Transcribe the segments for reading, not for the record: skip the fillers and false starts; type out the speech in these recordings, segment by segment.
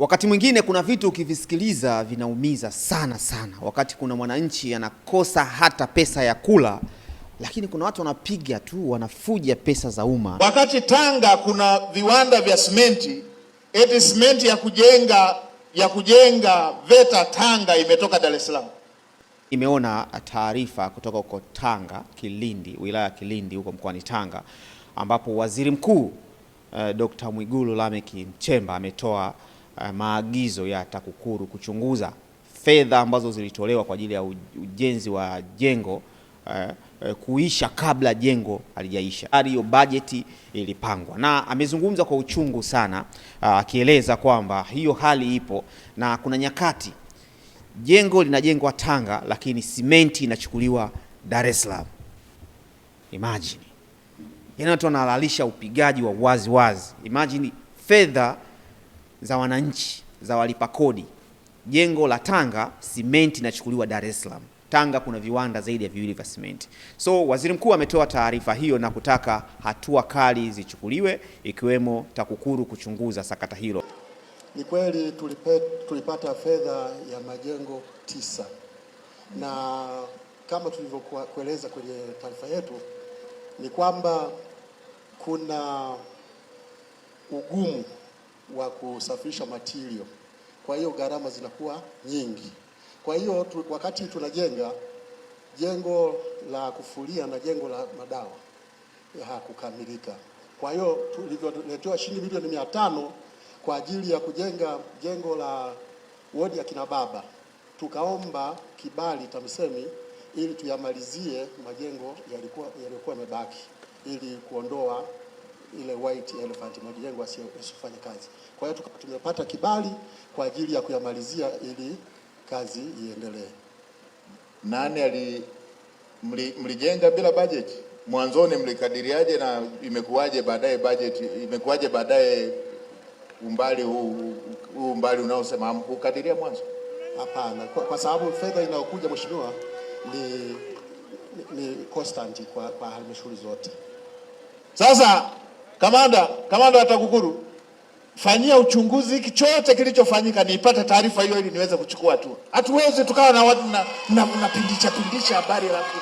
Wakati mwingine kuna vitu ukivisikiliza vinaumiza sana sana. Wakati kuna mwananchi anakosa hata pesa ya kula, lakini kuna watu wanapiga tu, wanafuja pesa za umma. Wakati Tanga kuna viwanda vya simenti, eti simenti ya kujenga VETA Tanga imetoka Dar es Salaam. Imeona taarifa kutoka huko Tanga, Kilindi, wilaya ya Kilindi huko mkoani Tanga, ambapo Waziri Mkuu Dr. Mwigulu Lameck Nchemba ametoa maagizo ya TAKUKURU kuchunguza fedha ambazo zilitolewa kwa ajili ya ujenzi wa jengo kuisha kabla jengo halijaisha. Hiyo bajeti ilipangwa, na amezungumza kwa uchungu sana, akieleza kwamba hiyo hali ipo na kuna nyakati jengo linajengwa Tanga lakini simenti inachukuliwa Dar es Salaam. Imagine. Yaani watu wanahalalisha upigaji wa wazi wazi. Imagine fedha za wananchi, za walipa kodi. Jengo la Tanga, simenti inachukuliwa Dar es Salaam. Tanga kuna viwanda zaidi ya 2 vya simenti. So Waziri Mkuu ametoa taarifa hiyo na kutaka hatua kali zichukuliwe, ikiwemo TAKUKURU kuchunguza sakata hilo. Ni kweli tulipata fedha ya majengo 9, na kama tulivyokueleza kwenye taarifa yetu ni kwamba kuna ugumu wa kusafirisha material, kwa hiyo gharama zinakuwa nyingi. Kwa hiyo wakati tunajenga jengo la kufulia na jengo la madawa hakukamilika, kwa hiyo tulivyoletewa shilingi milioni 500 kwa ajili ya kujenga jengo la wodi ya kina baba, tukaomba kibali TAMISEMI ili tuyamalizie majengo yalikuwa yamebaki, ili kuondoa ile white elephant, majengo yasifanye kazi. Kwa hiyo tumepata kibali kwa ajili ya kuyamalizia ili kazi iendelee. Nani mlijenga bila budget? Mwanzoni mlikadiriaje na imekuwaje baadaye budget? Imekuwaje baadaye umbali huu umbali unaosema hamkukadiria mwanzo? Hapana, kwa sababu fedha inayokuja mheshimiwa ni constant kwa halmashauri zote. Sasa kamanda wa TAKUKURU, fanyia uchunguzi hiki chote kilichofanyika, nipate taarifa hiyo ili niweze kuchukua hatua. Hatuwezi tukawa na watu mnapindisha habari alafu.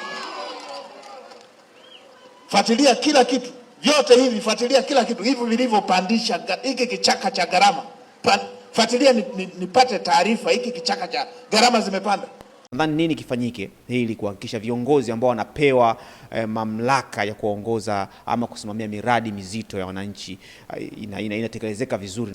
Fuatilia kila kitu, vyote hivi fuatilia kila kitu hivi vilivyopandisha hiki kichaka cha gharama. Fuatilia nipate taarifa hiki kichaka cha gharama zimepanda. Nadhani nini kifanyike ili kuhakikisha viongozi ambao wanapewa mamlaka ya kuongoza ama kusimamia miradi mizito ya wananchi inatekelezeka vizuri.